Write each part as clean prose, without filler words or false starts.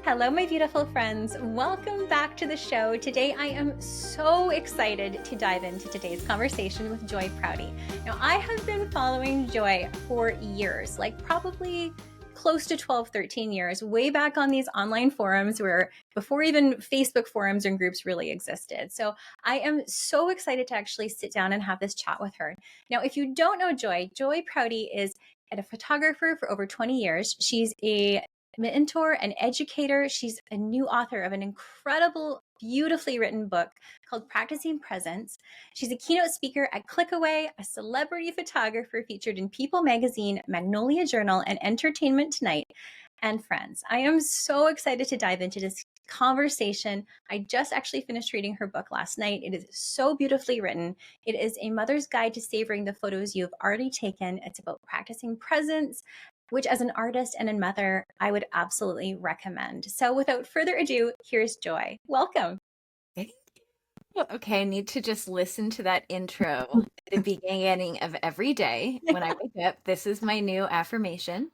Hello, my beautiful friends. Welcome back to the show. Today, I am so excited to dive into today's conversation with Joy Prouty. Now, I have been following Joy for years, like probably close to 12, 13 years, way back on these online forums where before even Facebook forums and groups really existed. So I am so excited to actually sit down and have this chat with her. Now, if you don't know Joy, Joy Prouty is a photographer for over 20 years. She's a mentor and educator. She's a new author of an incredible, beautifully written book called Practicing Presence. She's a keynote speaker at Clickaway, a celebrity photographer featured in People Magazine, Magnolia Journal, and Entertainment Tonight. And friends, I am so excited to dive into this conversation. I just actually finished reading her book last night. It is so beautifully written. It is a mother's guide to savoring the photos you've already taken. It's about practicing presence, which as an artist and a mother, I would absolutely recommend. So without further ado, here's Joy. Welcome. Okay, I need to just listen to that intro at the beginning of every day when I wake up. This is my new affirmation.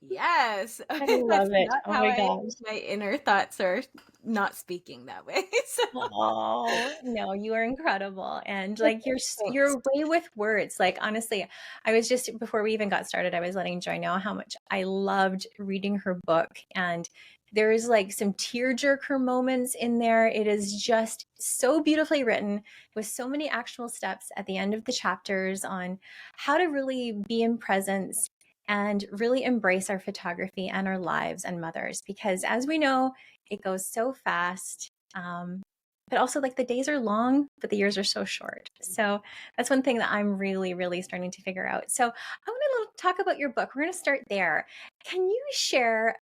Yes, I that's love it. not Oh how my gosh. my inner thoughts are not speaking that way. So, Oh, no, you are incredible. And like thanks. you're way with words. Like honestly, I was just before we even got started, I was letting Joy know how much I loved reading her book. And there is like some tearjerker moments in there. It is just so beautifully written with so many actual steps at the end of the chapters on how to really be in presence and really embrace our photography and our lives and mothers. Because as we know, it goes so fast. But also like the days are long, but the years are so short. So that's one thing that I'm really, really starting to figure out. So I want to talk about your book. We're going to start there. Can you share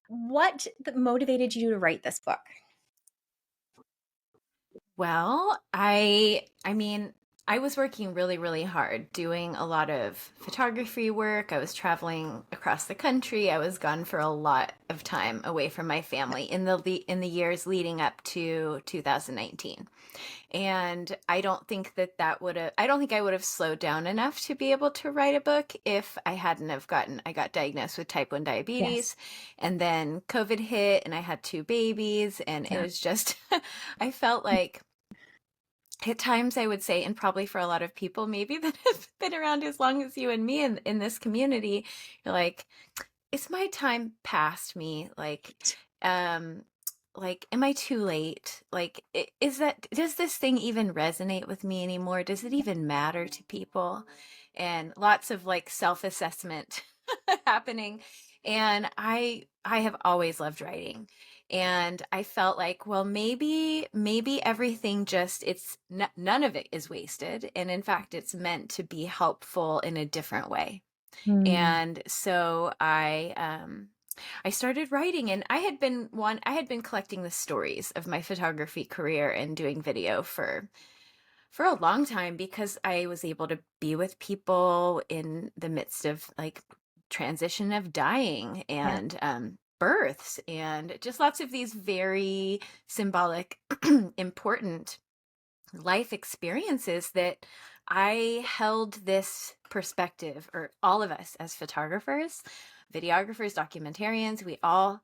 what motivated you to write this book? Well, I mean, I was working really, really hard doing a lot of photography work. I was traveling across the country. I was gone for a lot of time away from my family in the years leading up to 2019. And I don't think I would have slowed down enough to be able to write a book if I got diagnosed with type 1 Yes. diabetes, and then COVID hit and I had two babies, and it Yeah. was just, I felt like at times I would say, and probably for a lot of people maybe that have been around as long as you and me in this community, you're like, is my time past me? Um, am I too late? Does this thing even resonate with me anymore? Does it even matter to people? And lots of like self-assessment happening. And I have always loved writing. And I felt like, well, maybe everything none of it is wasted. And in fact, it's meant to be helpful in a different way. Hmm. And so I started writing, and I had been collecting the stories of my photography career and doing video for a long time because I was able to be with people in the midst of like transition of dying Yeah. and births and just lots of these very symbolic important life experiences that I held this perspective, or all of us as photographers, videographers, documentarians, we all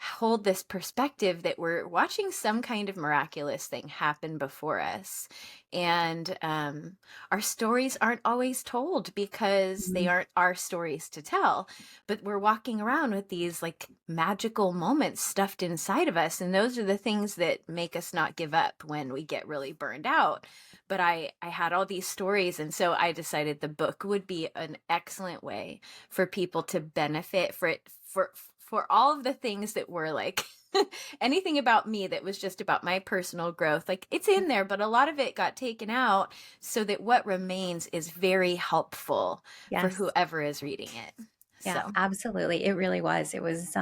hold this perspective that we're watching some kind of miraculous thing happen before us. And our stories aren't always told because they Mhm. aren't our stories to tell, but we're walking around with these like magical moments stuffed inside of us. And those are the things that make us not give up when we get really burned out. But I had all these stories, and so I decided the book would be an excellent way for people to benefit for all of the things that were like anything about me that was just about my personal growth. Like it's in there, but a lot of it got taken out so that what remains is very helpful for Yes. whoever is reading it. Yeah, So, absolutely. It really was. It was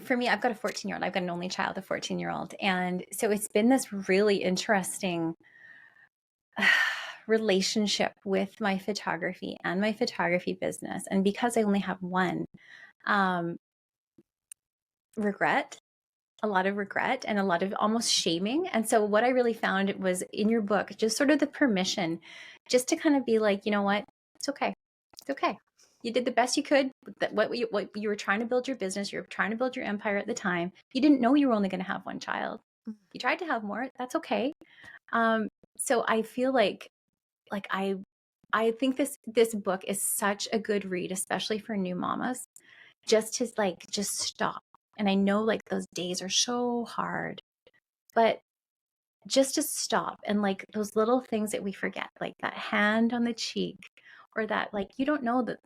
for me, I've got a 14-year-old. I've got an only child, a 14-year-old. And so it's been this really interesting relationship with my photography and my photography business. And because I only have one, um, regret, a lot of regret and a lot of almost shaming. And so what I really found was in your book, just sort of the permission just to kind of be like, you know what? It's okay. It's okay. You did the best you could. What you were trying to build your business, you were trying to build your empire at the time. You didn't know you were only going to have one child. You tried to have more. That's okay. Um, so I feel like I think this book is such a good read, especially for new mamas, just to like just stop. And I know like those days are so hard, but just to stop and like those little things that we forget, like that hand on the cheek, or that like you don't know that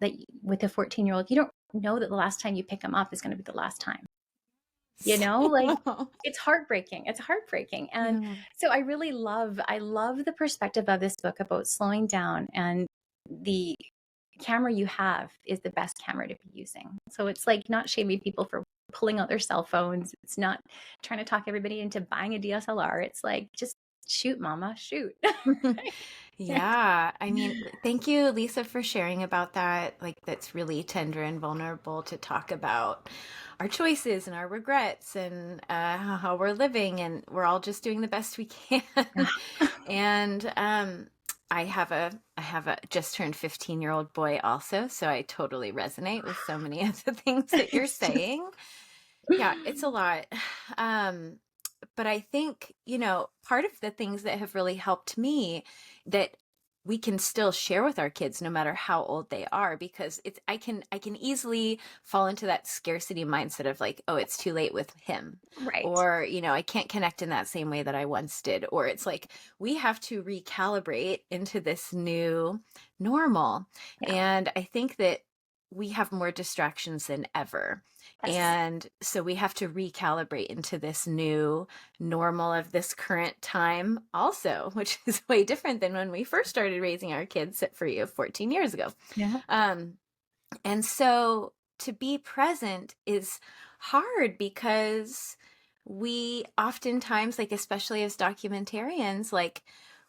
with a 14-year-old, you don't know that the last time you pick them up is going to be the last time. Like it's heartbreaking. It's heartbreaking. And Yeah. so I love the perspective of this book about slowing down, and the camera you have is the best camera to be using. So it's like not shaming people for pulling out their cell phones. It's not trying to talk everybody into buying a DSLR. It's like, just shoot, mama, shoot. Yeah. Yeah, I mean, thank you, Lisa, for sharing about that. Like, that's really tender and vulnerable to talk about our choices and our regrets and how we're living, and we're all just doing the best we can. And I have a just turned 15-year-old boy also, so I totally resonate with so many of the things that you're It's just, saying. Yeah, it's a lot. Um, but I think, part of the things that have really helped me that we can still share with our kids no matter how old they are, because I can easily fall into that scarcity mindset of like, oh, it's too late with him, right. or I can't connect in that same way that I once did, or it's like we have to recalibrate into this new normal. Yeah. And I think that we have more distractions than ever. Yes. And so we have to recalibrate into this new normal of this current time also, which is way different than when we first started raising our kids for you 14 years ago. Yeah. Um, and so to be present is hard because we oftentimes, like, especially as documentarians, like,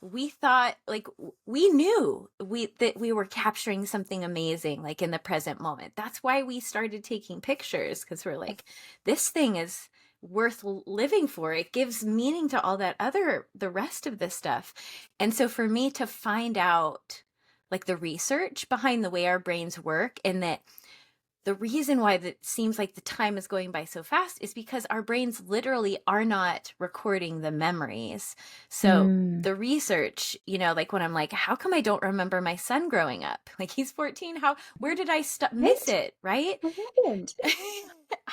we thought, like, we knew that we were capturing something amazing, like in the present moment. That's why we started taking pictures, because we're like, this thing is worth living for. It gives meaning to all the rest of this stuff. And so for me to find out, like, the research behind the way our brains work, and that the reason why it seems like the time is going by so fast is because our brains literally are not recording the memories. So Mm. the research, like when I'm like, how come I don't remember my son growing up? Like, he's 14. Where did I miss Right. it? Right? What happened?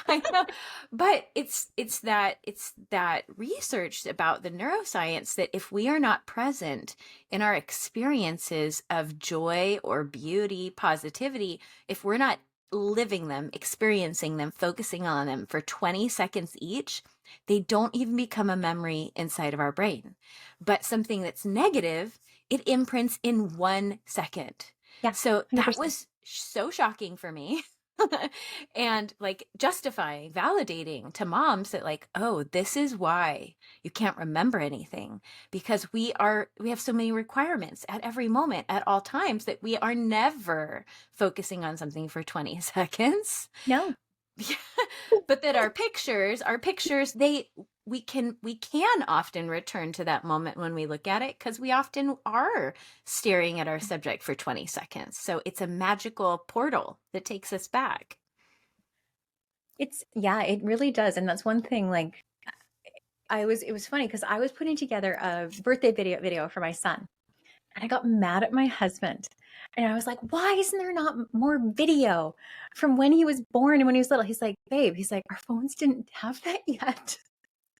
I know, but it's that research about the neuroscience that if we are not present in our experiences of joy or beauty, positivity, if we're not living them, experiencing them, focusing on them for 20 seconds each, they don't even become a memory inside of our brain. But something that's negative, it imprints in 1 second. Yeah. So that 100%. was so shocking for me. And like justifying, validating to moms that, like, oh, this is why you can't remember anything, because we have so many requirements at every moment, at all times, that we are never focusing on something for 20 seconds. No. But that our pictures, we can often return to that moment when we look at it, because we often are staring at our subject for 20 seconds. So it's a magical portal that takes us back. Yeah, it really does. And that's one thing, like it was funny because I was putting together a birthday video for my son. And I got mad at my husband. And I was like, why isn't there not more video from when he was born and when he was little? He's like, babe, he's like, our phones didn't have that yet.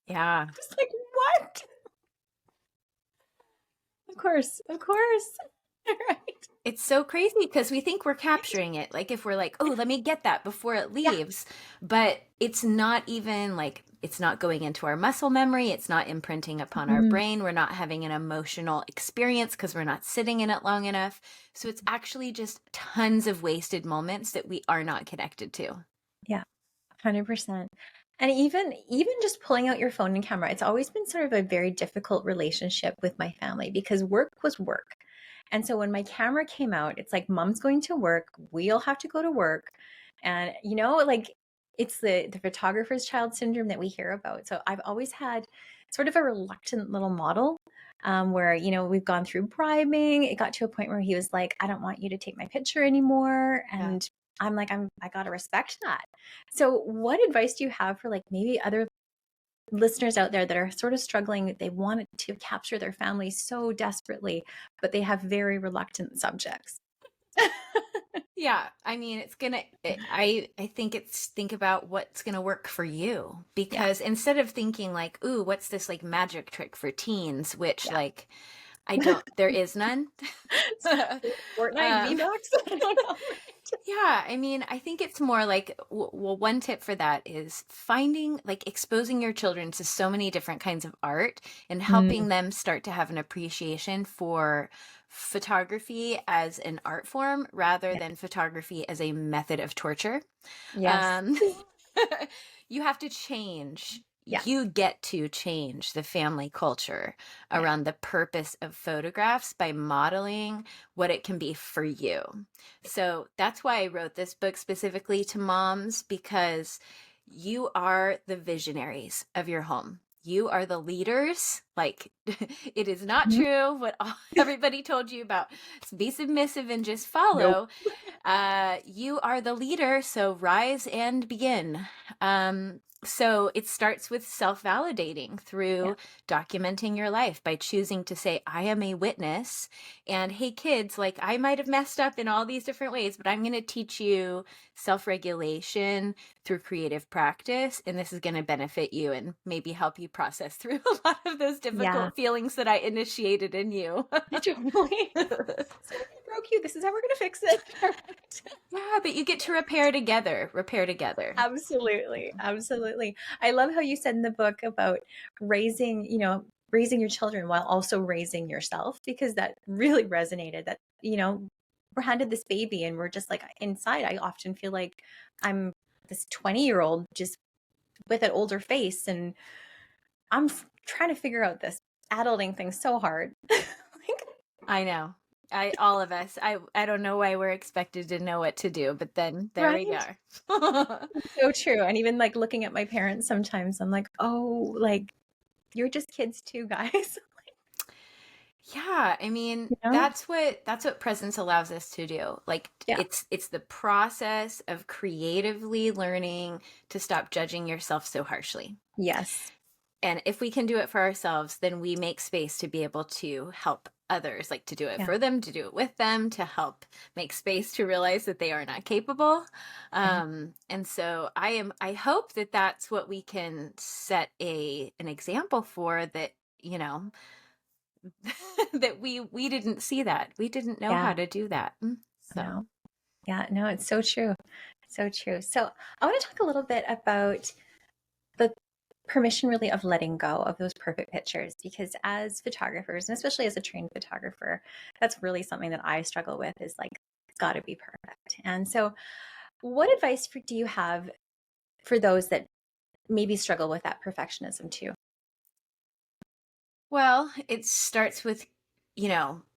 Yeah. I was like, what? Of course, of course. Right. It's so crazy because we think we're capturing it. Like, if we're like, oh, let me get that before it Yeah. leaves. But it's not even like, it's not going into our muscle memory. It's not imprinting upon our Mm, brain. We're not having an emotional experience because we're not sitting in it long enough. So it's actually just tons of wasted moments that we are not connected to. yeah, 100%. And even just pulling out your phone and camera, it's always been sort of a very difficult relationship with my family because work was work. And so when my camera came out, it's like mom's going to work, we'll have to go to work. And like it's the photographer's child syndrome that we hear about. So I've always had sort of a reluctant little model where, we've gone through bribing. It got to a point where he was like, I don't want you to take my picture anymore. Yeah. And I'm like, I got to respect that. So what advice do you have for like maybe other listeners out there that are sort of struggling? They want to capture their family so desperately, but they have very reluctant subjects. Yeah, I mean, I think think about what's gonna work for you, Yeah. because instead of thinking like, ooh, what's this like magic trick for teens, which Yeah. like there is none. Fortnite um, V-Bucks. I don't know. yeah, I mean, I think it's more like, well, one tip for that is finding, like, exposing your children to so many different kinds of art and Mm, helping them start to have an appreciation for photography as an art form rather yeah. than photography as a method of torture. Yes. Um, you have to change. Yeah. You get to change the family culture Yeah. around the purpose of photographs by modeling what it can be for you. So that's why I wrote this book specifically to moms, because you are the visionaries of your home. You are the leaders. Like, it is not Mhm. true what everybody told you about be submissive and just Nope. follow. You are the leader, so rise and begin. So it starts with self-validating Yeah. through documenting your life by choosing to say, I am a witness. And hey, kids, like, I might have messed up in all these different ways, but I'm going to teach you self-regulation through creative practice. And this is going to benefit you and maybe help you process through a lot of those Yeah. difficult feelings that I initiated in you. Totally. Sorry, I broke you. This is how we're gonna fix it. Perfect. Yeah, but you get to repair together, repair together. Absolutely. Absolutely. I love how you said in the book about raising, raising your children while also raising yourself, because that really resonated. That, we're handed this baby and we're just like inside. I often feel like I'm this 20-year-old just with an older face, and I'm trying to figure out this adulting thing so hard. Like, I know. All of us. I don't know why we're expected to know what to do, but then there we right? are. So true. And even like looking at my parents sometimes, I'm like, oh, like you're just kids too, guys. Yeah, I mean, You know? that's what presence allows us to do. Like, Yeah. it's the process of creatively learning to stop judging yourself so harshly. Yes. And if we can do it for ourselves, then we make space to be able to help others, like to do it Yeah. for them, to do it with them, to help make space to realize that they are not capable. Right. And so I hope that that's what we can set an example for, that, you know, that we didn't see that. We didn't know how Yeah. to do that. So, No. Yeah. No, it's so true. So true. So I want to talk a little bit about the permission really of letting go of those perfect pictures, because as photographers, and especially as a trained photographer, that's really something that I struggle with, is like it's got to be perfect. And so what advice do you have for those that maybe struggle with that perfectionism too? well, it starts with,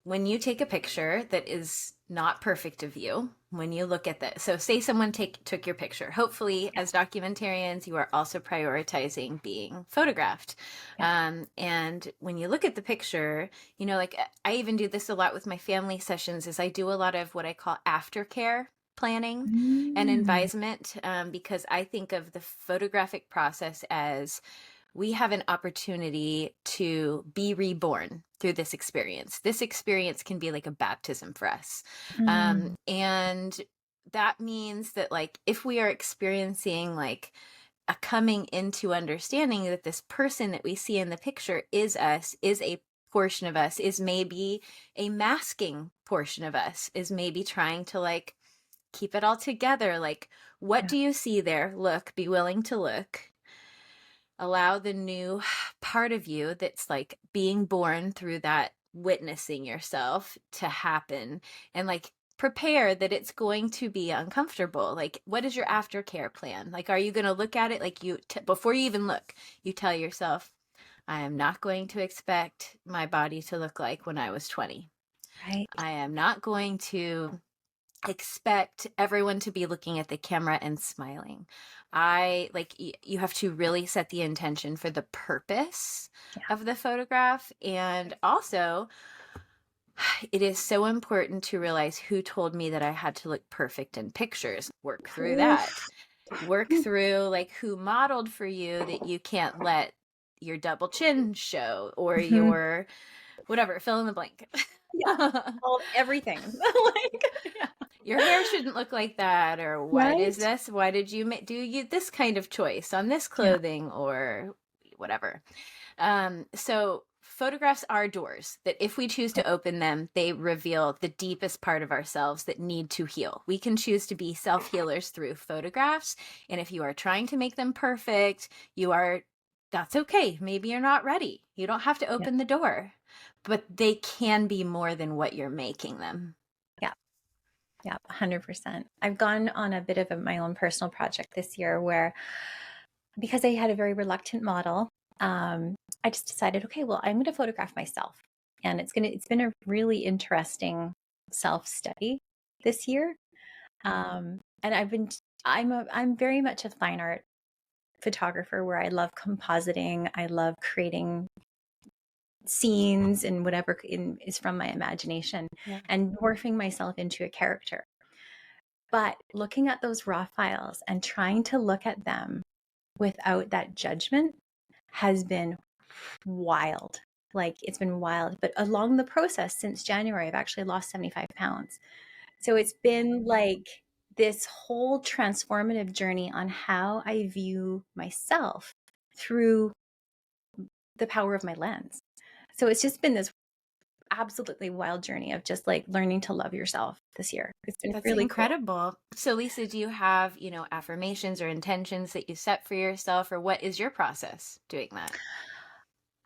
when you take a picture that is not perfect of you, when you look at that. So say someone took your picture. Hopefully, Yeah. as documentarians, you are also prioritizing being photographed. Yeah. And when you look at the picture, like, I even do this a lot with my family sessions, is I do a lot of what I call aftercare planning and Mm. advisement, because I think of the photographic process as we have an opportunity to be reborn through this experience. This experience can be like a baptism for us. Mm. And that means that, like, if we are experiencing like a coming into understanding that this person that we see in the picture is us, is a portion of us, is maybe a masking portion of us, is maybe trying to like keep it all together. Like, what Yeah. do you see there? Look, be willing to look. Allow the new part of you that's like being born through that witnessing yourself to happen, and like prepare that it's going to be uncomfortable. Like, what is your aftercare plan? Like, are you going to look at it like before you even look, you tell yourself, I am not going to expect my body to look like when I was 20. Right. I am not going to expect everyone to be looking at the camera and smiling. I like you have to really set the intention for the purpose Yeah. of the photograph. And also, it is so important to realize who told me that I had to look perfect in pictures. Work through that. Oof. Work through like who modeled for you that you can't let your double chin show, or Mhm. your whatever, fill in the blank. Yeah. All everything. Like, yeah. Your hair shouldn't look like that, or what is Right? this? Why did you do you this kind of choice on this Yeah. clothing, or whatever? So photographs are doors that if we choose Yeah. to open them, they reveal the deepest part of ourselves that need to heal. We can choose to be self-healers through photographs. And if you are trying to make them perfect, that's okay. Maybe you're not ready. You don't have to Yeah. open the door, but they can be more than what you're making them. Yeah. Yeah. 100%. I've gone on a bit of my own personal project this year where, because I had a very reluctant model, I just decided, okay, well, I'm going to photograph myself. And it's been a really interesting self-study this year. And I'm very much a fine art photographer where I love compositing. I love creating scenes and whatever is from my imagination Yeah. and morphing myself into a character. But looking at those raw files and trying to look at them without that judgment has been wild. Like, it's been wild. But along the process since January, I've actually lost 75 pounds. So it's been like this whole transformative journey on how I view myself through the power of my lens. So it's just been this absolutely wild journey of just like learning to love yourself this year. It's been That's really cool. incredible. So, Lisa, do you have, affirmations or intentions that you set for yourself, or what is your process doing that?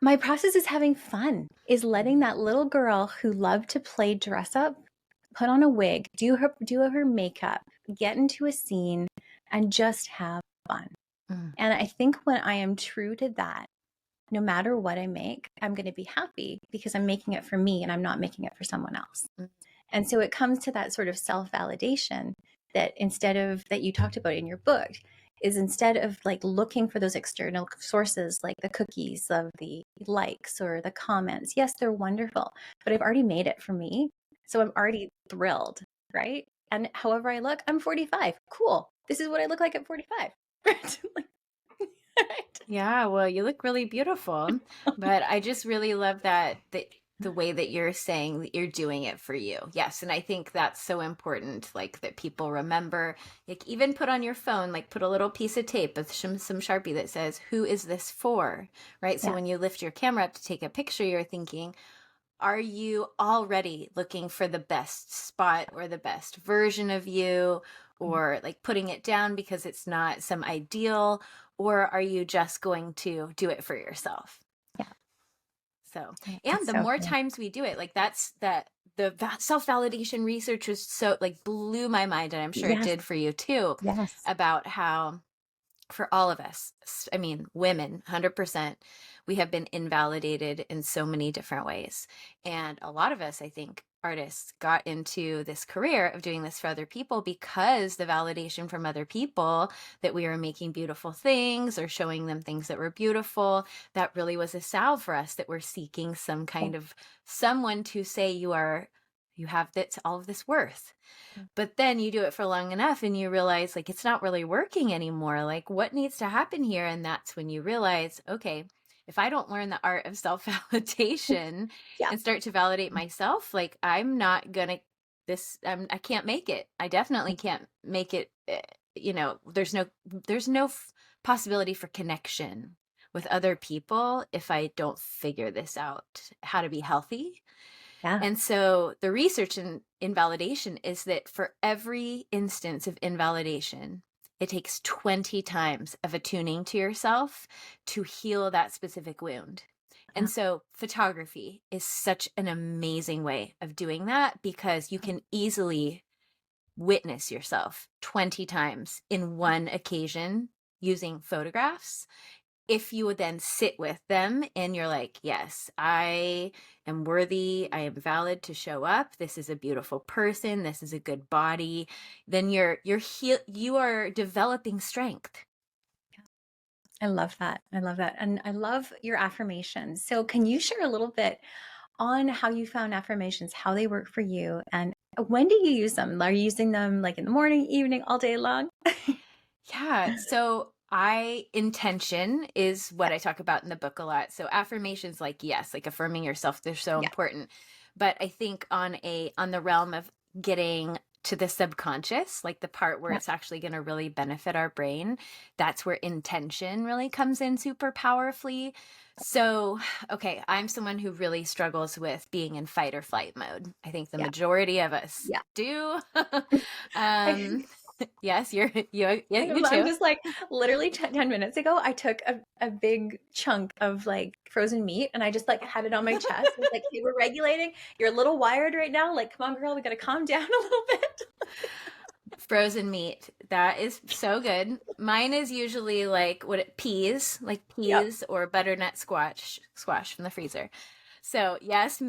My process is having fun, is letting that little girl who loved to play dress up, put on a wig, do her makeup, get into a scene, and just have fun. Mm. And I think when I am true to that, no matter what I make, I'm going to be happy because I'm making it for me and I'm not making it for someone else. Mm. And so it comes to that sort of self-validation that that you talked about in your book, is instead of like looking for those external sources like the cookies of the likes or the comments, yes, they're wonderful, but I've already made it for me. So I'm already thrilled, right? And however I look, I'm 45. Cool. This is what I look like at 45. Right? Right? Yeah, well, you look really beautiful, but I just really love that the way that you're saying that you're doing it for you. Yes, and I think that's so important, like that people remember, like even put on your phone, like put a little piece of tape with some Sharpie that says, "Who is this for?" Right? So Yeah. when you lift your camera up to take a picture, you're thinking, are you already looking for the best spot or the best version of you, or like putting it down because it's not some ideal, or are you just going to do it for yourself? Yeah. So, Yeah. and It's the so more cool. times we do it, like the self-validation research was so like blew my mind, and I'm sure it Yes. did for you too, Yes. about how for all of us, I mean, women, 100%, we have been invalidated in so many different ways. And a lot of us, I think, artists got into this career of doing this for other people because the validation from other people that we were making beautiful things or showing them things that were beautiful, that really was a salve for us, that we're seeking some Yeah. kind of someone to say you have this, all of this worth. But then you do it for long enough and you realize like it's not really working anymore. Like what needs to happen here? And that's when you realize, okay, if I don't learn the art of self-validation Yeah. and start to validate myself, like I'm not gonna I can't make it. I definitely can't make it. There's no possibility for connection with other people if I don't figure this out, how to be healthy. Yeah. And so the research in invalidation is that for every instance of invalidation, it takes 20 times of attuning to yourself to heal that specific wound. Yeah. And so photography is such an amazing way of doing that because you can easily witness yourself 20 times in one occasion using photographs. if you would then sit with them and you're like, yes, I am worthy, I am valid to show up, this is a beautiful person, this is a good body, then you are developing strength. I love that. I love that. And I love your affirmations. So, can you share a little bit on how you found affirmations, how they work for you, and when do you use them? Are you using them like in the morning, evening, all day long? Yeah. So intention is what I talk about in the book a lot. So affirmations, like, yes, like affirming yourself, they're so Yeah. important. But I think on the realm of getting to the subconscious, like the part where Yeah. it's actually going to really benefit our brain, that's where intention really comes in super powerfully. So, okay, I'm someone who really struggles with being in fight or flight mode. I think the Yeah. majority of us Yeah. do. I, um, yes, yeah, you I'm too. just like literally 10 minutes ago, I took a big chunk of like frozen meat and I just like had it on my chest. It's like, hey, we're regulating. You're a little wired right now. Like, come on, girl, we got to calm down a little bit. Frozen meat. That is so good. Mine is usually like peas, like Yep. peas or butternut squash from the freezer. So yes,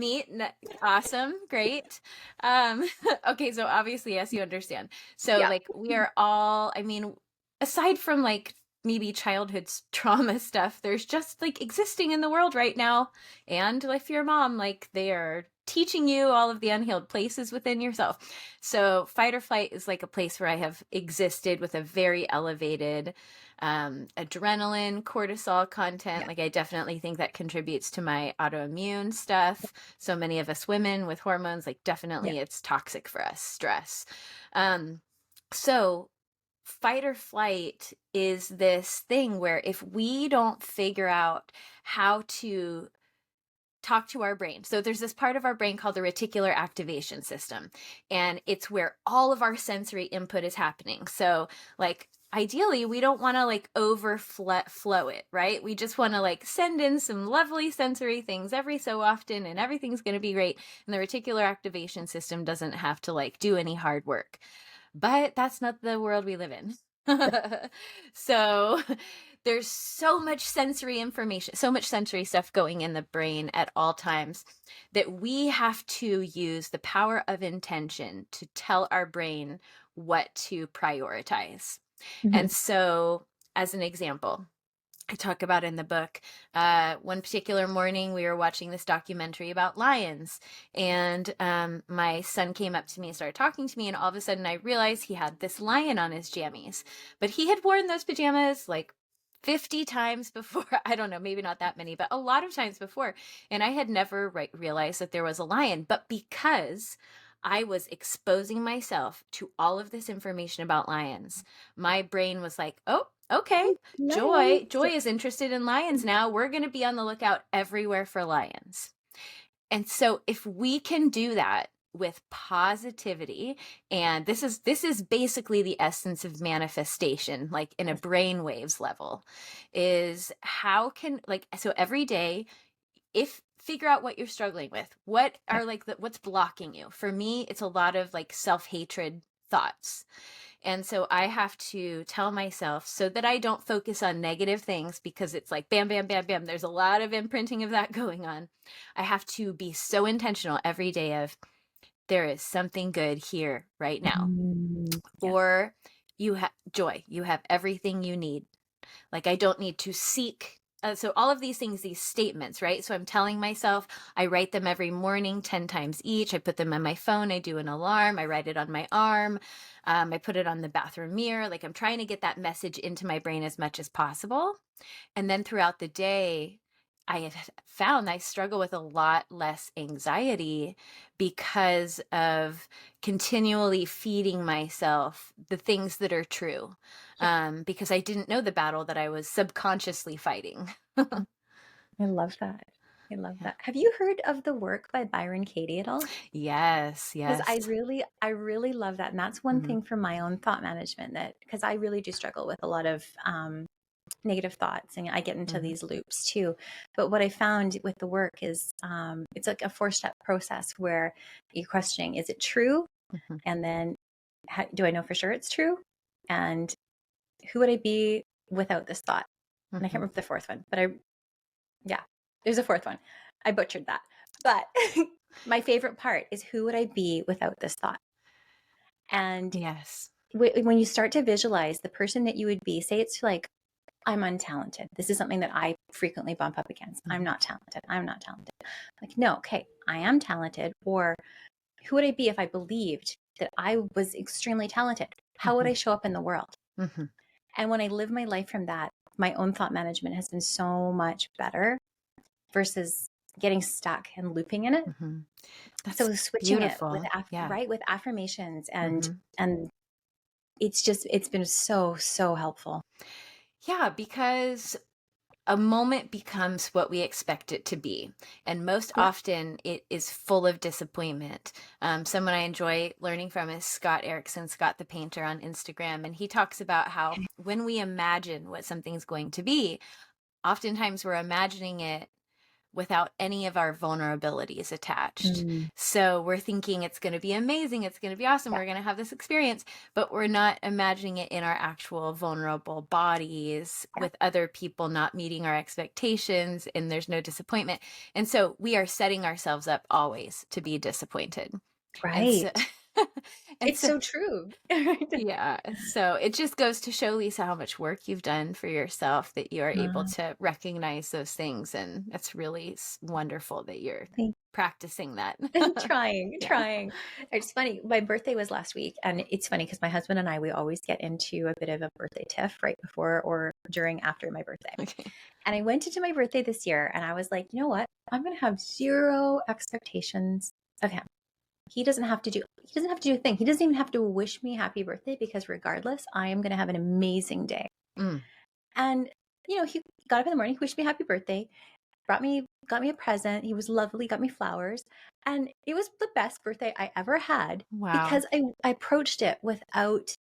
awesome, great. Um, okay, so obviously, yes, you understand. So Yep. like we are all, I mean, aside from like maybe childhood trauma stuff, there's just like existing in the world right now. And if you're a mom, like they are teaching you all of the unhealed places within yourself. So fight or flight is like a place where I have existed with a very elevated adrenaline, cortisol content. Yeah. Like I definitely think that contributes to my autoimmune stuff. So many of us women with hormones, like Yeah. definitely it's toxic for us, stress. Um, so fight or flight is this thing where if we don't figure out how to talk to our brain. So there's this part of our brain called the reticular activation system, and it's where all of our sensory input is happening. So like ideally we don't want to like overflow it, right? We just want to like send in some lovely sensory things every so often and everything's going to be great. And the reticular activation system doesn't have to like do any hard work. But that's not the world we live in. So there's so much sensory information, so much sensory stuff going in the brain at all times that we have to use the power of intention to tell our brain what to prioritize. Mhm. And so, as an example, I talk about in the book. One particular morning, we were watching this documentary about lions, and my son came up to me and started talking to me, and all of a sudden, I realized he had this lion on his jammies, but he had worn those pajamas like 50 times before. I don't know, maybe not that many, but a lot of times before, and I had never realized that there was a lion. But because I was exposing myself to all of this information about lions, my brain was like, "Oh, okay, Joy Nice. is interested in lions now. We're going to be on the lookout everywhere for lions." And so if we can do that with positivity, and this is basically the essence of manifestation, like in a brainwaves level, is how can like so every day, if figure out what you're struggling with, what Yeah. are like what's blocking you. For me, it's a lot of like self-hatred thoughts. And so I have to tell myself so that I don't focus on negative things, because it's like bam, bam, bam, bam. There's a lot of imprinting of that going on. I have to be so intentional every day of there is something good here right now. Yeah. Or you have joy, you have everything you need. Like I don't need to seek. So all of these things, these statements, right? So I'm telling myself, I write them every morning 10 times each. I put them on my phone. I do an alarm. I write it on my arm. I put it on the bathroom mirror. Like I'm trying to get that message into my brain as much as possible. And then throughout the day, I have found I struggle with a lot less anxiety because of continually feeding myself the things that are true, Yeah. because I didn't know the battle that I was subconsciously fighting. I love that. I love Yeah. that. Have you heard of the work by Byron Katie at all? Yes, Because yes. I really love that. And that's one Mhm, thing for my own thought management, that because I really do struggle with a lot of negative thoughts and I get into mhm, these loops too. But what I found with the work is it's like a 4-step process where you're questioning, is it true? mhm. And then do I know for sure it's true? And who would I be without this thought? And I can't Mm-hmm. remember the fourth one, but yeah, there's a fourth one. I butchered that. But my favorite part is, who would I be without this thought? And Yes. when you start to visualize the person that you would be, say it's like, I'm untalented. This is something that I frequently bump up against. I'm not talented. I'm not talented. Like, no, okay, I am talented. Or who would I be if I believed that I was extremely talented? How would I show up in the world? Mm-hmm. And when I live my life from that, my own thought management has been so much better versus getting stuck and looping in it. Mm-hmm. That's So switching it with beautiful. Yeah. right, with affirmations Mm-hmm. and it's been so helpful. Yeah, because a moment becomes what we expect it to be. And most Yeah. often it is full of disappointment. Someone I enjoy learning from is Scott Erickson, Scott the Painter on Instagram. And he talks about how when we imagine what something's going to be, oftentimes we're imagining it without any of our vulnerabilities attached. Mm, So we're thinking it's going to be amazing, it's going to be awesome, yeah. we're going to have this experience, but we're not imagining it in our actual vulnerable bodies Yeah. with other people not meeting our expectations, and there's no disappointment. And so we are setting ourselves up always to be disappointed. And so Right. and It's so so true. yeah, so it just goes to show, Lisa, how much work you've done for yourself, that you are able Uh, to recognize those things. And it's really wonderful that you're thank practicing that. trying, Yeah. trying. It's funny. My birthday was last week, and it's funny because my husband and I, we always get into a bit of a birthday tiff right before or during after my birthday. Okay. And I went into my birthday this year, and I was like, you know what? I'm going to have zero expectations of him. He doesn't have to do a thing. He doesn't even have to wish me happy birthday, because regardless, I am going to have an amazing day. Mm. And he got up in the morning, he wished me happy birthday, got me a present. He was lovely, got me flowers. And it was the best birthday I ever had, Wow. because I approached it without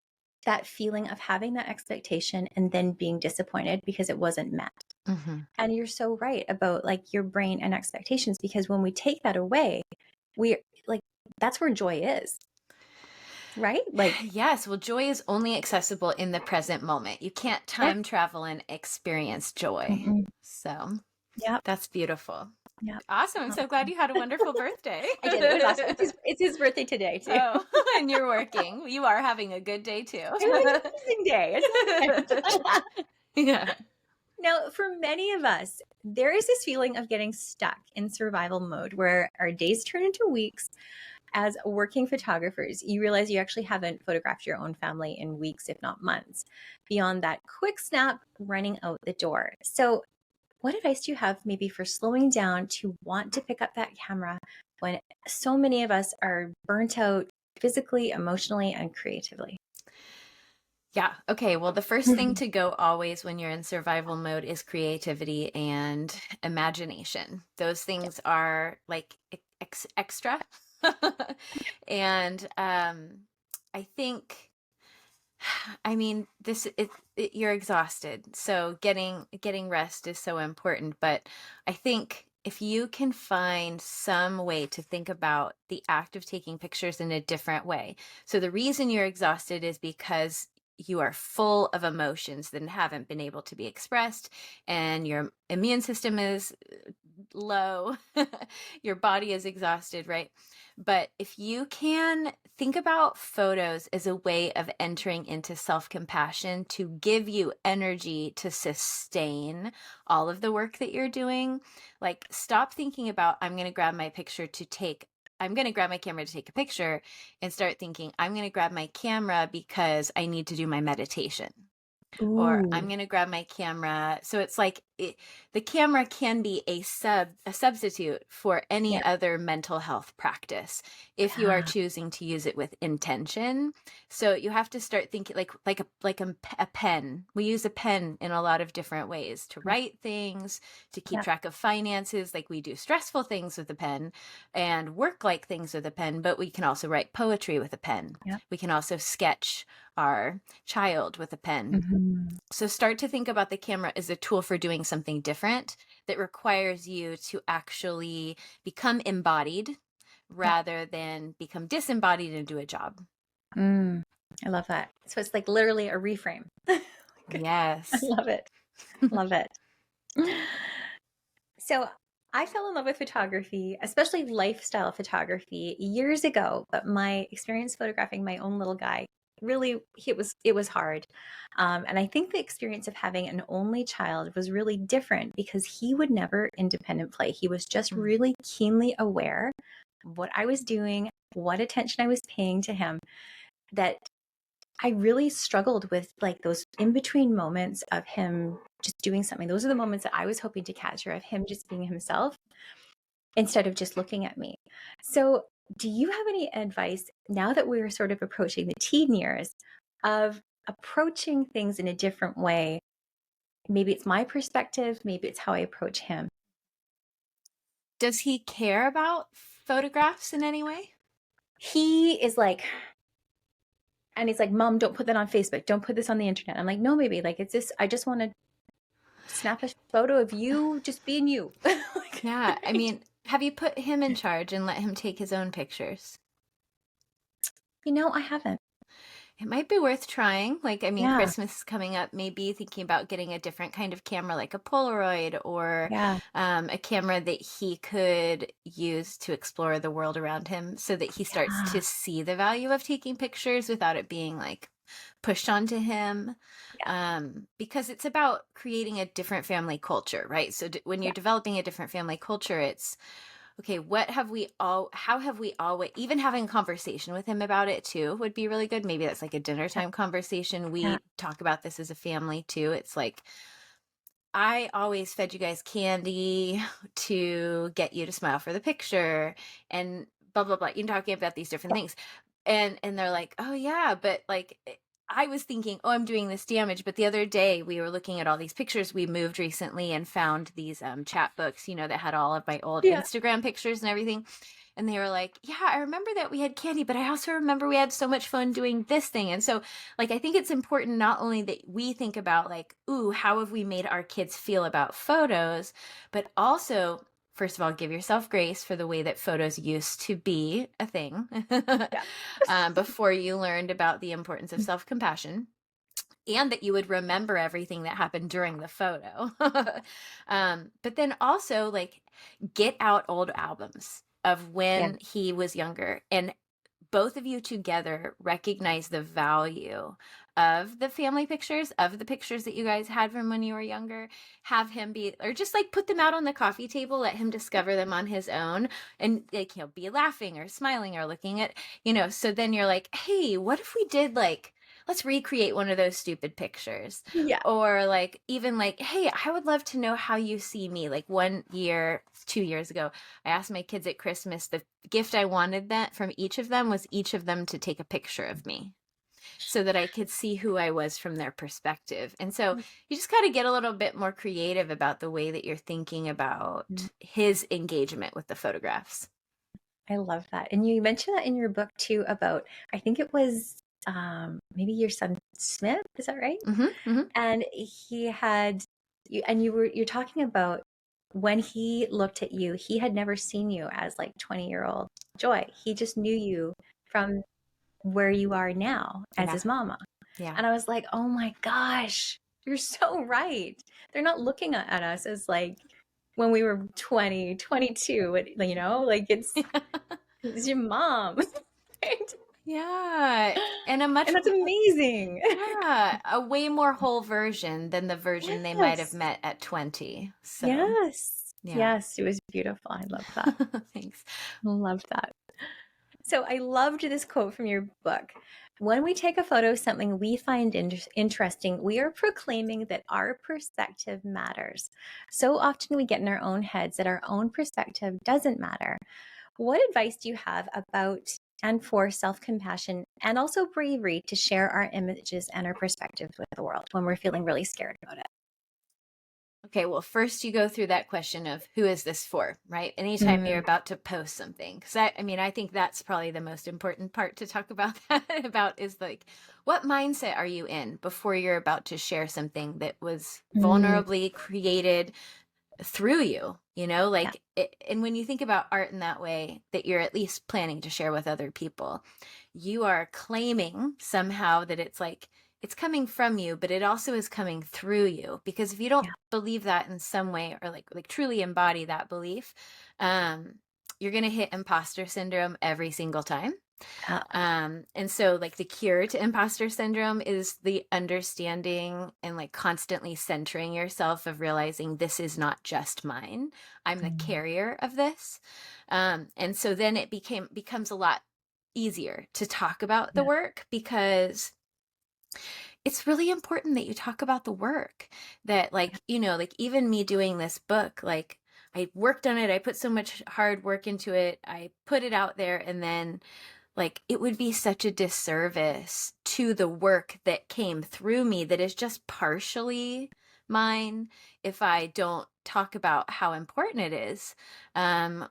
that feeling of having that expectation and then being disappointed because it wasn't met. Mm-hmm. And you're so right about like your brain and expectations, because when we take that away, we like, that's where joy is, right? Like, Yes. Well, joy is only accessible in the present moment. You can't yeah. time travel and experience joy. Mm-mm. So Yep. that's beautiful. Yep. Awesome. I'm so glad you had a wonderful birthday. I did. It was awesome. It's his birthday today too. Oh, and you're working. You are having a good day too. It was an amazing day. It's all good. Yeah. Now, for many of us, there is this feeling of getting stuck in survival mode where our days turn into weeks. As working photographers, you realize you actually haven't photographed your own family in weeks, if not months, beyond that quick snap running out the door. So, what advice do you have maybe for slowing down to want to pick up that camera when so many of us are burnt out physically, emotionally, and creatively? Yeah. Okay. Well, the first thing to go always when you're in survival mode is creativity and imagination. Those things are like extra. And I think, I mean, you're exhausted, so getting rest is so important. But I think if you can find some way to think about the act of taking pictures in a different way. So the reason you're exhausted is because you are full of emotions that haven't been able to be expressed, and your immune system is low, your body is exhausted, right? But if you can think about photos as a way of entering into self-compassion to give you energy to sustain all of the work that you're doing, like stop thinking about, I'm going to grab my camera to take a picture, and start thinking, I'm going to grab my camera because I need to do my meditation. Or I'm Ooh, going to grab my camera. So it's like the camera can be a substitute for any yeah, other mental health practice if you are yeah, choosing to use it with intention. So you have to start thinking like a pen. We use a pen in a lot of different ways to write things, to keep yeah, track of finances. Like we do stressful things with a pen and work like things with a pen, but we can also write poetry with a pen. yeah. We can also sketch our child with a pen. Mhm. So start to think about the camera as a tool for doing something different that requires you to actually become embodied Yeah. rather than become disembodied and do a job. I love that. So it's like literally a reframe. I Yes. love it. Love it. So I fell in love with photography, especially lifestyle photography, years ago. But my experience photographing my own little guy really it was hard. And I think the experience of having an only child was really different because he would never independent play. He was just Mm. really keenly aware of what I was doing, what attention I was paying to him. That I really struggled with like those in between moments of him just doing something. Those are the moments that I was hoping to capture of him just being himself instead of just looking at me. So, do you have any advice now that we're sort of approaching the teen years of approaching things in a different way? Maybe it's my perspective, maybe it's how I approach him. Does he care about photographs in any way? He is like, and he's like, Mom, don't put that on Facebook. Don't put this on the internet. I'm like, no, baby, like it's just, I just want to snap a photo of you just being you. Like, Yeah, I right? mean, have you put him in charge and let him take his own pictures? I haven't. It might be worth trying. Like, I mean, Yeah. Christmas is coming up, maybe thinking about getting a different kind of camera, like a Polaroid or Yeah. a camera that he could use to explore the world around him so that he starts Yeah. to see the value of taking pictures without it being like pushed onto him. Yeah. Because it's about creating a different family culture, right? So when you're Yeah. developing a different family culture, it's okay, how have we always, even having a conversation with him about it too would be really good. Maybe that's like a dinner Yeah. time conversation. Yeah. We talk about this as a family too. It's like, I always fed you guys candy to get you to smile for the picture and blah, blah, blah. You're talking about these different things. And they're like, oh yeah, but like, I was thinking, oh, I'm doing this damage. But the other day we were looking at all these pictures. We moved recently and found these chat books, that had all of my old Yeah. Instagram pictures and everything. And they were like, yeah, I remember that we had candy, but I also remember we had so much fun doing this thing. And so, like, I think it's important not only that we think about, like, ooh, how have we made our kids feel about photos, but also, first of all, give yourself grace for the way that photos used to be a thing Yeah. before you learned about the importance of self compassion and that you would remember everything that happened during the photo. But then also, like, get out old albums of Yeah. when he was younger and both of you together recognize the value of the family pictures, of the pictures that you guys had from when you were younger. Have him be, or just like put them out on the coffee table, let him discover them on his own, and like, be laughing or smiling or looking at, so then you're like, hey, what if we did like, let's recreate one of those stupid pictures. Yeah. Or like, even like, hey, I would love to know how you see me. Like 1 year, 2 years ago, I asked my kids at Christmas, the gift I wanted that from each of them was each of them to take a picture of me so that I could see who I was from their perspective. And so you just got to get a little bit more creative about the way that you're thinking about his engagement with the photographs. I love that. And you mentioned that in your book too about, I think it was maybe your son Smith, is that right? Mm-hmm, mm-hmm. And he had you and you're talking about when he looked at you, he had never seen you as like 20-year-old Joy. He just knew you from where you are now as Yeah. his mama. Yeah. And I was like, oh my gosh, you're so right. They're not looking at us as like when we were 20, 22, like it's your mom. Right? Yeah. And a much, And that's amazing. yeah, a way more whole version than the version they might have Yes. met at 20. So, Yes. yeah. Yes. It was beautiful. I love that. Thanks. Love that. So I loved this quote from your book. When we take a photo of something we find interesting, we are proclaiming that our perspective matters. So often we get in our own heads that our own perspective doesn't matter. What advice do you have about and for self compassion and also bravery to share our images and our perspectives with the world when we're feeling really scared about it? Okay, well, first you go through that question of who is this for, right? Anytime you're Mm, about to post something. Because I think that's probably the most important part to talk about that about is like, what mindset are you in before you're about to share something that was mm, vulnerably created through you, yeah, like and when you think about art in that way that you're at least planning to share with other people, you are claiming somehow that it's like it's coming from you, but it also is coming through you. Because if you don't Yeah. believe that in some way, or like truly embody that belief, you're gonna hit imposter syndrome every single time. Uh, And so like the cure to imposter syndrome is the understanding and like constantly centering yourself of realizing this is not just mine. I'm the mm, carrier of this. And so then it becomes a lot easier to talk about the yeah. work, because it's really important that you talk about the work, that like, like even me doing this book, like I worked on it, I put so much hard work into it, I put it out there, and then like it would be such a disservice to the work that came through me that is just partially mine if I don't talk about how important it is,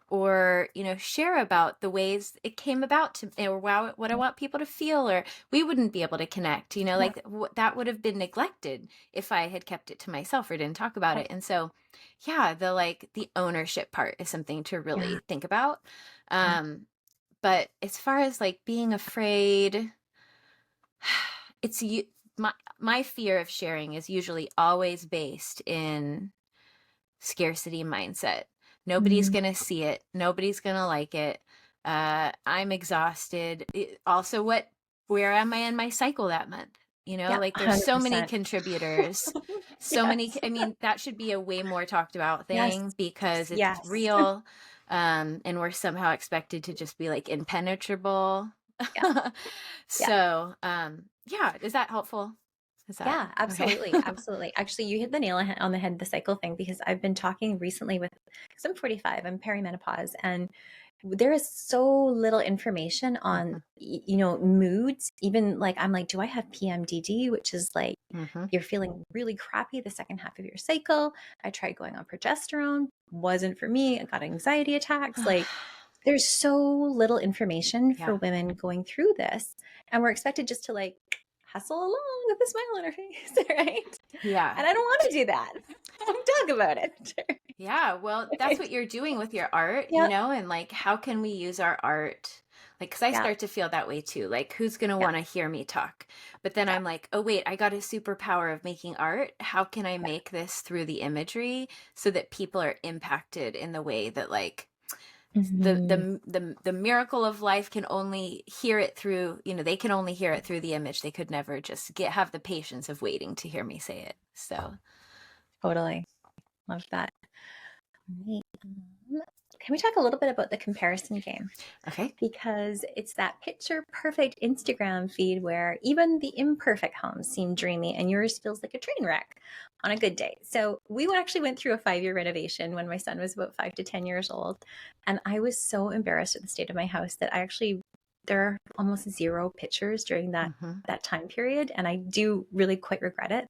or share about the ways it came about to, or what I want people to feel, or we wouldn't be able to connect, Yeah. like that would have been neglected if I had kept it to myself or didn't talk about Yeah. it. And so yeah, the ownership part is something to Yeah. really think about. Yeah. um but as far as like being afraid, it's you my fear of sharing is usually always based in scarcity mindset. Nobody's Mm, going to see it. Nobody's going to like it. I'm exhausted. Also, where am I in my cycle that month? yeah. Like there's so many 100%. contributors, so many. Yes. I mean, that should be a way more talked about Yes. thing, because it's Yes. real. And we're somehow expected to just be like impenetrable. Yeah. Yeah. So, yeah, is that helpful? Is that Yeah, okay? absolutely. Absolutely. Actually, you hit the nail on the head, the cycle thing, because I've been talking recently because I'm 45, I'm perimenopause, and there is so little information on, Mhm, moods. Even like, I'm like, do I have PMDD, which is like, mhm. you're feeling really crappy the second half of your cycle. I tried going on progesterone, wasn't for me. I got anxiety attacks. Like, there's so little information for Yeah. women going through this, and we're expected just to like hustle along with a smile on our face, right? Yeah. And I don't want to do that. I want to talk about it. Yeah, well, that's Right? what you're doing with your art, Yeah, and like, how can we use our art? Like, because I yeah, start to feel that way too. Like, who's going to yeah, want to hear me talk? But then yeah, I'm like, oh, wait, I got a superpower of making art. How can I yeah. make this through the imagery so that people are impacted in the way that, like, Mhm. the miracle of life can only hear it through, they can only hear it through the image. They could never just have the patience of waiting to hear me say it. So, Totally. Love that. Right. Can we talk a little bit about the comparison game? okay. Because it's that picture perfect Instagram feed where even the imperfect homes seem dreamy and yours feels like a train wreck on a good day. So we actually went through a 5-year renovation when my son was about 5 to 10 years old. And I was so embarrassed at the state of my house that there are almost zero pictures during Hmm. that time period. And I do really quite regret it.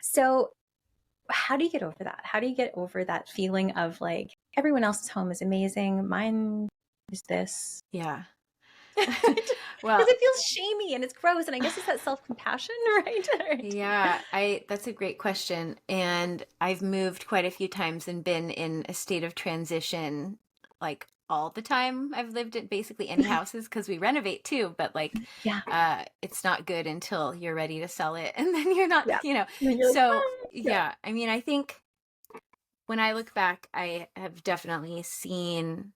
So how do you get over that? How do you get over that feeling of like everyone else's home is amazing, mine is this? Yeah. Because Well, it feels shamey and it's gross, and I guess it's that self-compassion, right? Right. yeah, that's a great question. And I've moved quite a few times and been in a state of transition like all the time. I've lived in basically any houses because we renovate too, but like Yeah, it's not good until you're ready to sell it and then you're not, yeah. And then you're like, So "Ah," yeah, yeah, I mean, I think when I look back, I have definitely seen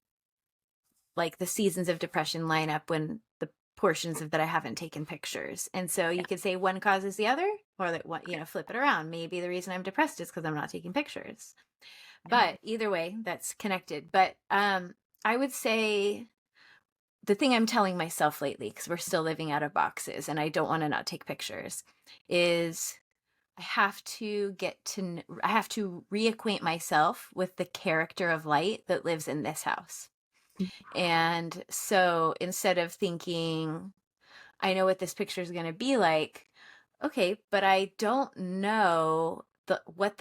like the seasons of depression line up when the portions of that I haven't taken pictures. And so you yeah, could say one causes the other, or that what, flip it around. Maybe the reason I'm depressed is because I'm not taking pictures. yeah. But either way, that's connected. But I would say the thing I'm telling myself lately, because we're still living out of boxes and I don't want to not take pictures, is I have to reacquaint myself with the character of light that lives in this house. And so instead of thinking, I know what this picture is going to be like, okay, but I don't know what's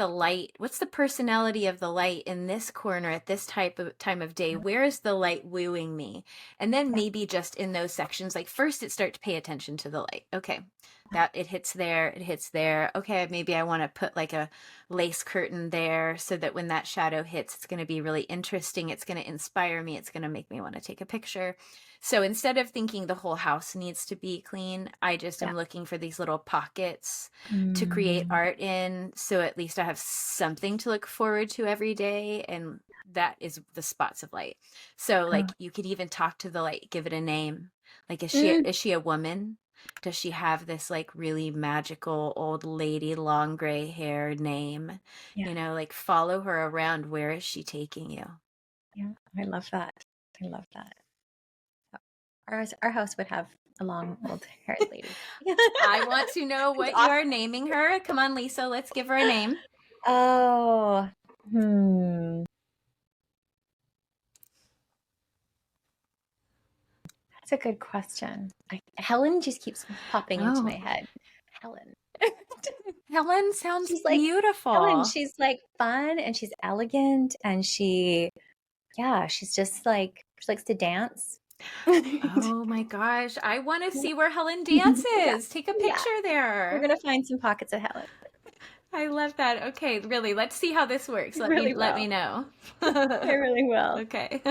the personality of the light in this corner at this time of day? Where is the light wooing me? And then Yeah. maybe just in those sections, like first it start to pay attention to the light. Okay. that it hits there, it hits there. Okay, maybe I want to put like a lace curtain there so that when that shadow hits, it's going to be really interesting. It's going to inspire me. It's going to make me want to take a picture. So instead of thinking the whole house needs to be clean, I just Yeah. am looking for these little pockets to create Mm, art in. So at least I have something to look forward to every day. And that is the spots of light. So oh, like you could even talk to the light, give it a name. Like, mm, is she a woman? Does she have this like really magical old lady, long gray hair name? yeah. Like follow her around. Where is she taking you? Yeah. I love that. I love that. Our house would have a long old haired lady. I want to know It's what you are awesome. naming her. Come on, Lisa, let's give her a name. Oh, that's a good question. Helen just keeps popping into my Oh, head. Helen. Helen sounds She's like Helen. beautiful. She's like fun and she's elegant and yeah, she's just like she likes to dance. Oh my gosh. I want to see where Helen Yeah, dances. Take a yeah. picture We're there. gonna find some pockets of Helen. I love that. Okay, really, let's see how this works. I Let me really let will. me know. I really will. Okay.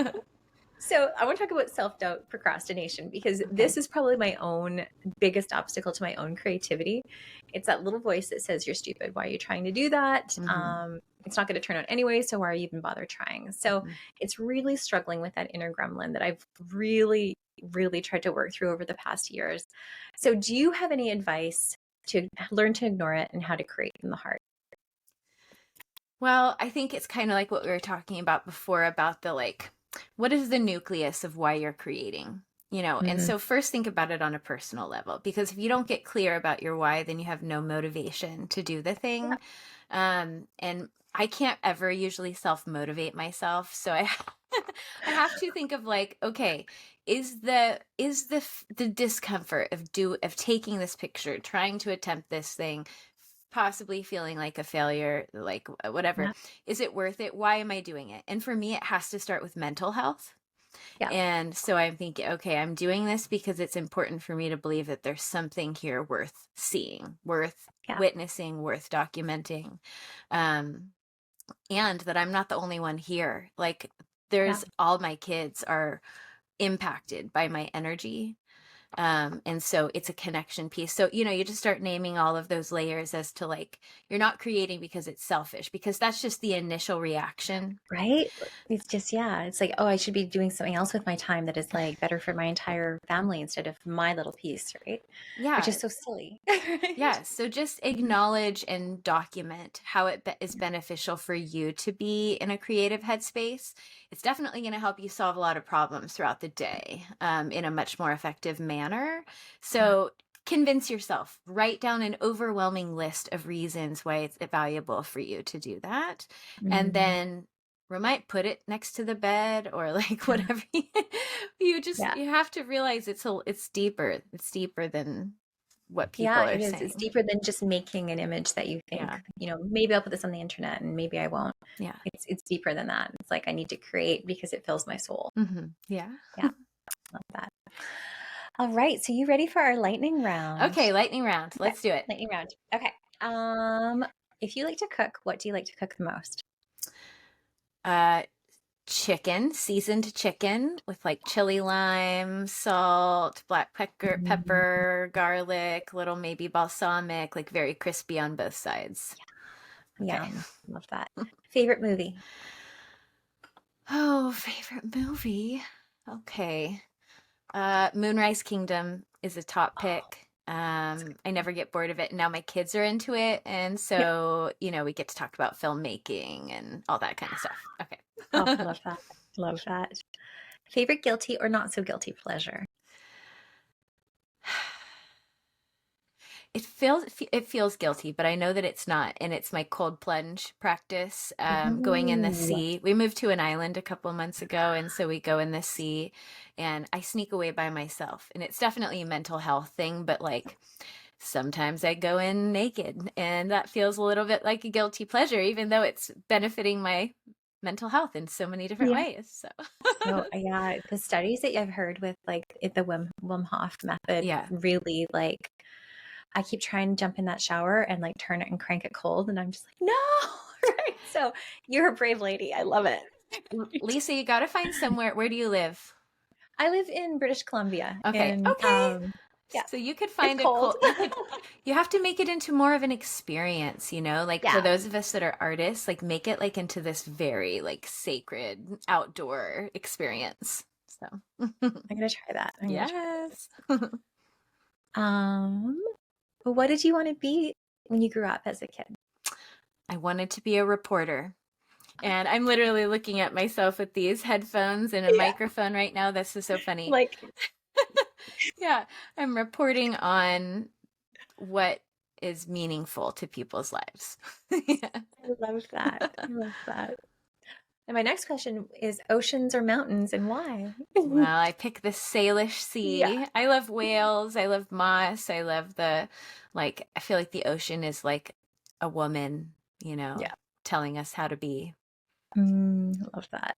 So I want to talk about self-doubt, procrastination, because Okay. this is probably my own biggest obstacle to my own creativity. It's that little voice that says you're stupid. Why are you trying to do that? Hmm. It's not going to turn out anyway, so why are you even bother trying? So Hmm. it's really struggling with that inner gremlin that I've really, really tried to work through over the past years. So do you have any advice to learn to ignore it and how to create from the heart? Well, I think it's kind of like what we were talking about before about the like, what is the nucleus of why you're creating? And Mm, so first think about it on a personal level, because if you don't get clear about your why, then you have no motivation to do the yeah, thing. And I can't ever usually self motivate myself. So I have to think of like, okay, is the discomfort of taking this picture, trying to attempt this thing, possibly feeling like a failure, like whatever, yeah, is it worth it? Why am I doing it? And for me, it has to start with mental health. yeah, And so I'm thinking, okay, I'm doing this because it's important for me to believe that there's something here worth seeing, worth yeah, witnessing, worth documenting. Um, and that I'm not the only one here. Like, yeah. there's all my kids are impacted by my energy. And so it's a connection piece. So, you just start naming all of those layers as to like, you're not creating because it's selfish, because that's just the initial reaction. Right? It's just, yeah, it's like, oh, I should be doing something else with my time that is like better for my entire family instead of my little piece, right? Which is Yeah. so silly, right? Yeah. So just acknowledge and document how it is beneficial for you to be in a creative headspace. It's definitely going to help you solve a lot of problems throughout the day in a much more effective manner. Yeah. So convince yourself, write down an overwhelming list of reasons why it's valuable for you to do that. And Mm, then we might put it next to the bed or like yeah. whatever. You just, Yeah. you have to realize it's deeper. It's deeper than what people Yeah, are it is. It's saying. deeper than just making an image that you think, Yeah. maybe I'll put this on the internet and maybe I won't. Yeah. It's deeper than that. It's like I need to create because it fills my soul. Yeah. Yeah, love that. All right, so you ready for our lightning round? Okay, lightning round. Okay, Let's do it. lightning round. Okay. Um, if you like to cook, what do you like to cook the most? Uh Chicken, seasoned chicken with like chili lime, salt, black Mm, pepper, garlic, little maybe balsamic, like very crispy on both sides. Okay. yum. Love that. Favorite movie? Oh, favorite movie. Okay. Moonrise Kingdom is a top Oh, pick. that's a good I one. never get bored of it. Now my kids are into it, and Yeah. so, we get to talk about filmmaking and all that kind of stuff. Oh, Okay. love that. Love that. Favorite guilty or not so guilty pleasure? It feels guilty, but I know that it's not, and it's my cold plunge practice. Going in the Ooh, sea. We moved to an island a couple months ago, and so we go in the sea, and I sneak away by myself, and it's definitely a mental health thing. But like sometimes I go in naked, and that feels a little bit like a guilty pleasure, even though it's benefiting my mental health in so many different yeah. ways. So So yeah, the studies that I've heard with like the Wim Hof method yeah. really like I keep trying to jump in that shower and like turn it and crank it cold. And I'm just like, no. Right. So you're a brave lady. I love it. Lisa, you got to find somewhere. Where do you live? I live in British Columbia Okay. and Okay. yeah, So you could it's find a cold. cold, you have to make it into more of an experience, you know, like for Yeah. those of us that are artists, like make it like into this very like sacred outdoor experience. So, I'm gonna try that. I'm gonna try yes. Um, what did you want to be when you grew up as a kid? I wanted to be a reporter. And I'm literally looking at myself with these headphones and a Yeah. microphone right now. This is so funny. Like, Yeah, I'm reporting on what is meaningful to people's lives. Yeah. I love that. I love that. And my next question is oceans or mountains and why? Well, I pick the Salish Yeah. Sea. I love whales. I love moss. I love like, I feel like the ocean is like a woman, you know, Yeah. telling us how to be. Love that.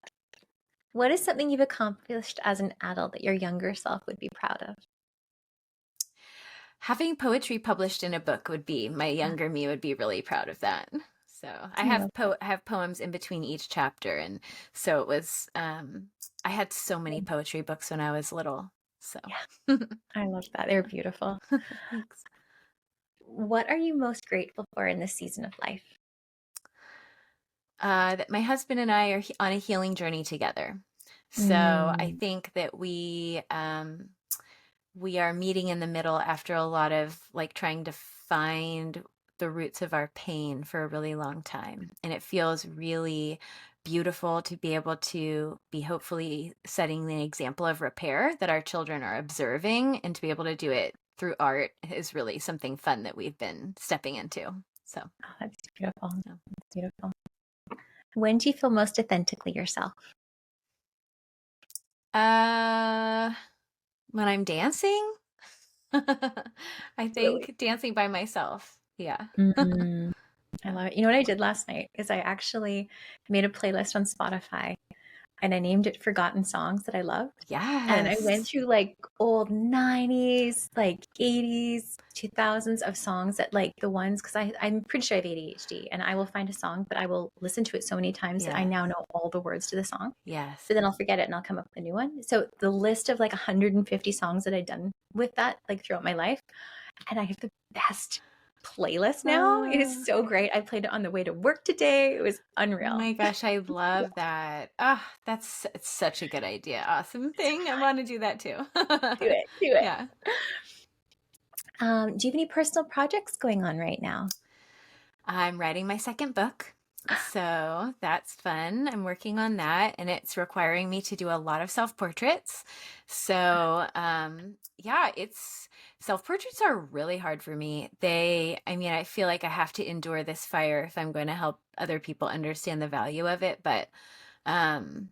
What is something you've accomplished as an adult that your younger self would be proud of? Having poetry published in a book would be, my Yeah. younger me would be really proud of that. So I I love that. I have poems in between each chapter, and so it was I had so many poetry books when I was little. So Yeah. I love that. They're beautiful. thanks. What are you most grateful for in this season of life? That my husband and I are on a healing journey together. So I Mm, think that we are meeting in the middle after a lot of like trying to find the roots of our pain for a really long time. And it feels really beautiful to be able to be hopefully setting the example of repair that our children are observing, and to be able to do it through art is really something fun that we've been stepping into. So, oh, that's beautiful. yeah. That's beautiful. When do you feel most authentically yourself? uh, when I'm dancing, I Really? think dancing by myself. Yeah. Mm, I Yeah. love it. You know what I did last night is I actually made a playlist on Spotify and I named it Forgotten Songs that I loved. And I went Yes. through like old 90s, like 80s, 2000s of songs that like the ones, because I'm pretty sure I have ADHD and I will find a song, but I will listen to it so many times that I Yes. now know all the words to the song. Yes. But then I'll forget it and I'll come up with a new one. So the list of like 150 songs that I'd done with that, like throughout my life, and I have the best playlist now. It is Oh, so great. I played it on the way to work today. It was oh unreal. my gosh, I Yeah, love that. Ah, it's such a good idea. Awesome so thing. I want to do that too. do it, do it. Yeah. Do you have any personal projects going on right now? I'm writing my second book. So that's fun. I'm working on that, and it's requiring me to do a lot of self-portraits. So, yeah, it's self-portraits are really hard for me. I mean, I feel like I have to endure this fire if I'm going to help other people understand the value of it, but um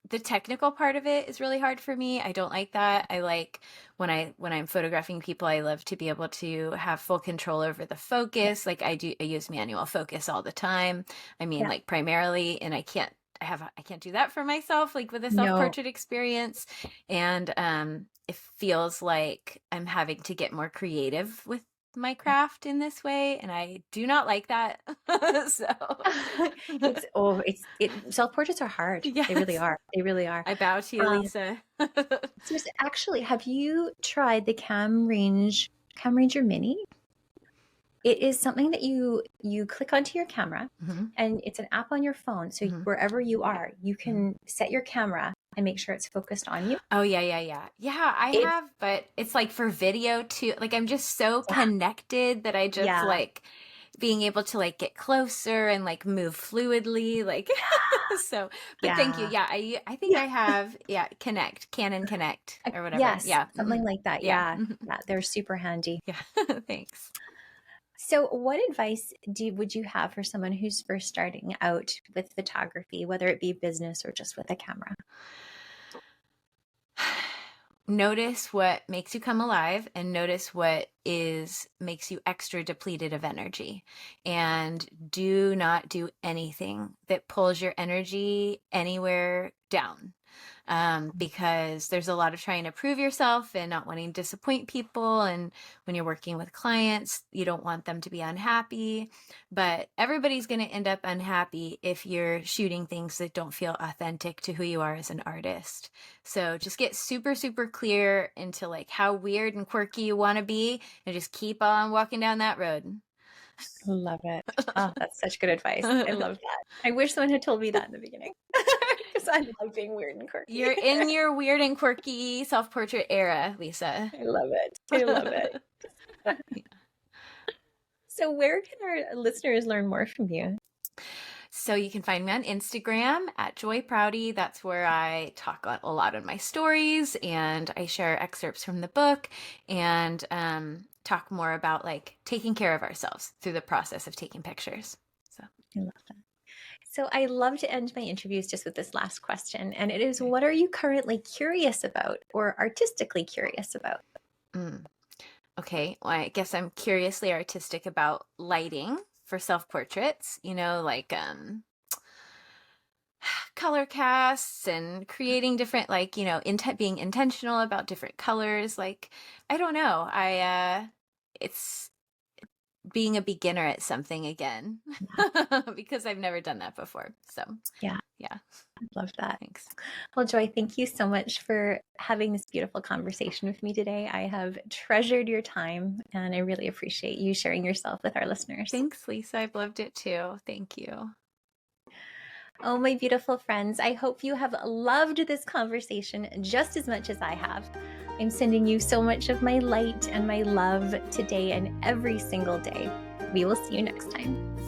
the technical part of it is really hard for me. I don't like that. I like when I'm photographing people, I love to be able to have full control over the Yeah, focus. Like I use manual focus all the time. I mean, yeah. like primarily, and I can't do that for myself like with a No, self-portrait experience. And it feels like I'm having to get more creative with my yeah. craft in this way, and I do not like that. So Self-portraits are hard. They really yes. are. They really are. I bow to you, Um, Lisa. so actually, have you tried the Cam Ranger Mini? It is something that you click onto your camera Mhm, and it's an app on your phone. So mhm, wherever you are, you mhm. can set your camera and make sure it's focused on you. Oh, yeah, yeah, yeah. Yeah, I It's have, but it's like for video too. Like I'm just so yeah, connected that I just yeah, like being able to like get closer and like move fluidly, like so. But thank you. yeah, Yeah, I think yeah. I have, yeah, Canon Connect or whatever. Yes, Yeah. something like that. Yeah. Yeah. Yeah, they're super handy. Yeah. Thanks. So, what advice would you have for someone who's first starting out with photography, whether it be business or just with a camera? Notice what makes you come alive, and notice what is makes you extra depleted of energy, and do not do anything that pulls your energy anywhere down. because there's a lot of trying to prove yourself and not wanting to disappoint people. And when you're working with clients, you don't want them to be unhappy. But everybody's going to end up unhappy if you're shooting things that don't feel authentic to who you are as an artist. So just get super, super clear into like how weird and quirky you want to be, and just keep on walking down that road. Love it. Oh, that's such good advice. I love that. I wish someone had told me that in the beginning, because I love being weird and quirky. You're in your weird and quirky self-portrait era, Lisa. I love it. I love it. So where can our listeners learn more from you? So you can find me on Instagram at Prouty. That's where I talk a lot on my stories, and I share excerpts from the book, and talk more about like taking care of ourselves through the process of taking pictures. So I love that. So I love to end my interviews just with this last question, and it is, what are you currently curious about or artistically curious about? Okay, well, I guess I'm curiously artistic about lighting for self-portraits, like color casts and creating different, like, being intentional about different colors. Like, I don't know. It's being a beginner at something again, because I've never done that before. So yeah. I love that. Thanks. Well, Joy, thank you so much for having this beautiful conversation with me today. I have treasured your time, and I really appreciate you sharing yourself with our listeners. Thanks, Lisa. I've loved it too. Thank you. Oh, my beautiful friends, I hope you have loved this conversation just as much as I have. I'm sending you so much of my light and my love today and every single day. We will see you next time.